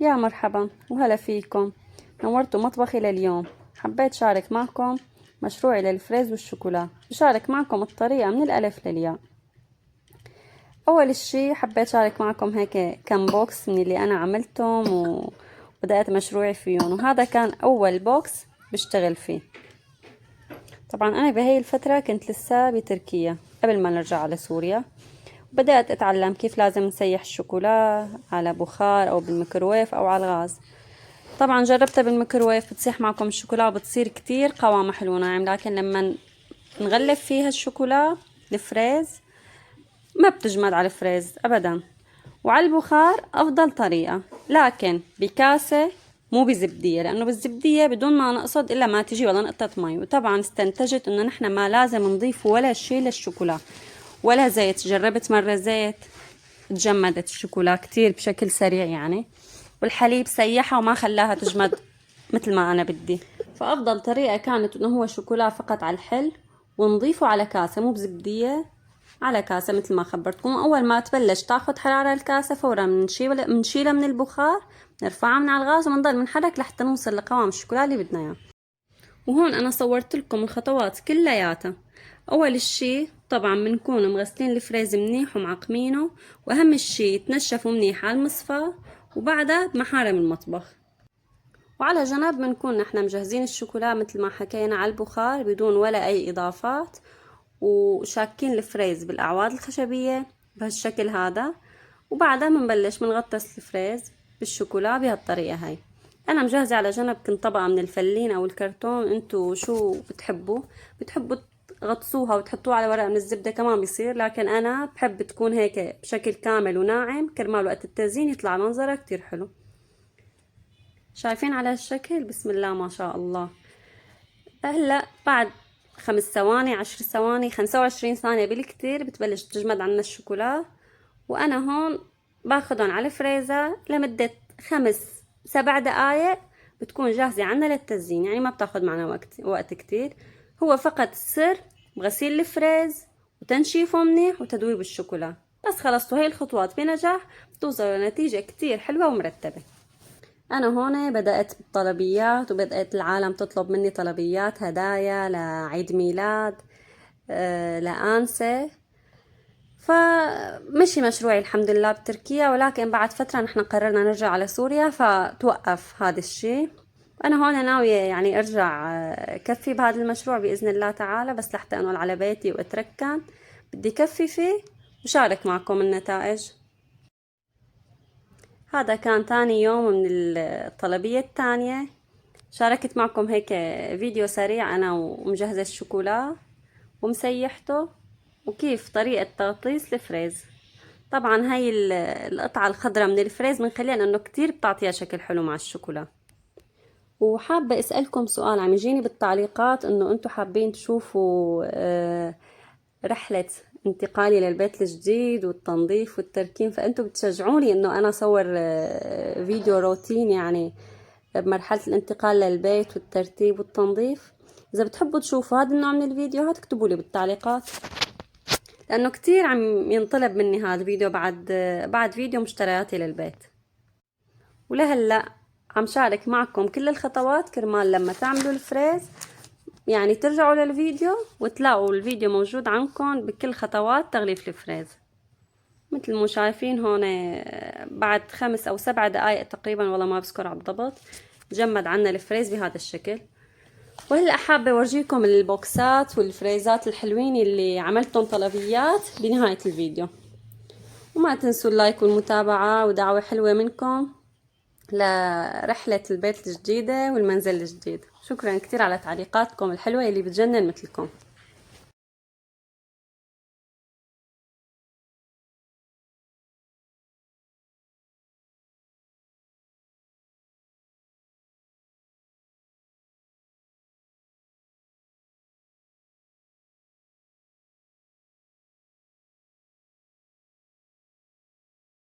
يا مرحبا وهلا فيكم، نورتوا مطبخي لليوم. حبيت شارك معكم مشروعي للفريز والشوكولا، بشارك معكم الطريقة من الألف للياء. أول الشي حبيت شارك معكم هيك كم بوكس من اللي أنا عملتهم وبدأت مشروعي فيهم، وهذا كان أول بوكس بشتغل فيه. طبعا أنا بهي الفترة كنت لسه بتركيا قبل ما نرجع على سوريا، بدأت أتعلم كيف لازم نسيح الشوكولا على بخار أو بالميكروويف أو على الغاز. طبعا جربتها بالميكروويف بتصيح معكم الشوكولا وبتصير كتير قوامها حلو ناعم، لكن لما نغلف فيها الشوكولا الفريز ما بتجمد على الفريز أبدا. وعلى البخار أفضل طريقة، لكن بكاسة مو بزبدية، لأنه بالزبدية بدون ما نقصد إلا ما تجي ولا نقطة مي. وطبعا استنتجت إنه نحن ما لازم نضيف ولا شيء للشوكولا ولا زيت. جربت مرة زيت تجمدت الشوكولا كتير بشكل سريع يعني، والحليب سيحها وما خلاها تجمد مثل ما أنا بدي. فأفضل طريقة كانت إنه هو شوكولا فقط على الحل، ونضيفه على كاسة مو بزبدية، على كاسة مثل ما خبرتكم. أول ما تبلش تاخد حرارة الكاسة فورا منشيلها من البخار، نرفعها من على الغاز ومنضل منحرك لحتى نوصل لقوام الشوكولا اللي بدنا إياه. وهون أنا صورت لكم الخطوات كلياتها. أول الشي طبعا بنكون مغسلين الفريز منيح ومعقمينه، وأهم الشي يتنشفوا منيح على المصفى وبعدها بمحارم المطبخ. وعلى جنب بنكون نحن مجهزين الشوكولا مثل ما حكينا على البخار بدون ولا أي إضافات، وشاكين الفريز بالأعواد الخشبية بهالشكل هذا. وبعدها بنبلش بنغطس الفريز بالشوكولا بهالطريقة هاي. أنا مجهزة على جنب كنت طبقة من الفلين أو الكرتون، انتو شو بتحبوا تغطسوها وتحطوها على ورق من الزبدة كمان بيصير، لكن أنا بحب تكون هيك بشكل كامل وناعم كرمال وقت التزيين يطلع منظرها كتير حلو. شايفين على هالشكل؟ بسم الله ما شاء الله. هلا بعد 5 ثواني 10 ثواني 25 ثانية بالكتير بتبلش تجمد عنا الشوكولا، وانا هون باخدهم على الفريزر لمدة 5 7 دقايق، بتكون جاهزة عنا للتزيين، يعني ما بتاخد معنا وقت كتير. هو فقط السر بغسيل الفريز وتنشيفه منيح وتدويب الشوكولا، بس خلصتوا هاي الخطوات بنجاح بتوصلوا لنتيجة كتير حلوة ومرتبة. أنا هون بدأت بالطلبيات، وبدأت العالم تطلب مني طلبيات هدايا لعيد ميلاد، لأنسة. فمشي مشروعي الحمد لله بتركيا، ولكن بعد فترة نحن قررنا نرجع على سوريا فتوقف هذا الشيء. أنا هون ناوية يعني أرجع كفي بهذا المشروع بإذن الله تعالى، بس لحتى أنقل على بيتي وأتركن بدي كفي فيه وشارك معكم النتائج. هذا كان تاني يوم من الطلبية الثانية. شاركت معكم هيك فيديو سريع أنا ومجهزة الشوكولا ومسيحته، وكيف طريقة تغطيس الفريز. طبعا هاي القطعة الخضراء من الفريز بنخليها لأنه كتير بتعطيها شكل حلو مع الشوكولا. وحابة أسألكم سؤال عم يجيني بالتعليقات، إنه أنتوا حابين تشوفوا رحلة انتقالي للبيت الجديد والتنظيف والتركيب، فأنتوا بتشجعوني إنه أنا أصور فيديو روتين يعني بمرحلة الانتقال للبيت والترتيب والتنظيف. إذا بتحبوا تشوفوا هذا النوع من الفيديوهات اكتبوا لي بالتعليقات، لأنه كتير عم ينطلب مني هذا الفيديو بعد فيديو مشترياتي للبيت. ولهلا عم شارك معكم كل الخطوات كرمال لما تعملوا الفريز يعني ترجعوا للفيديو وتلاقوا الفيديو موجود عندكم بكل خطوات تغليف الفريز. مثل ما شايفين هون بعد 5 أو 7 دقايق تقريبا، والله ما بذكر على الضبط، جمد عنا الفريز بهذا الشكل. وهلا حابة اورجيكم البوكسات والفريزات الحلوين اللي عملتهم طلبيات بنهاية الفيديو. وما تنسوا اللايك والمتابعة، ودعوة حلوة منكم لرحلة البيت الجديدة والمنزل الجديد. شكرا كتير على تعليقاتكم الحلوة اللي بتجنن مثلكم.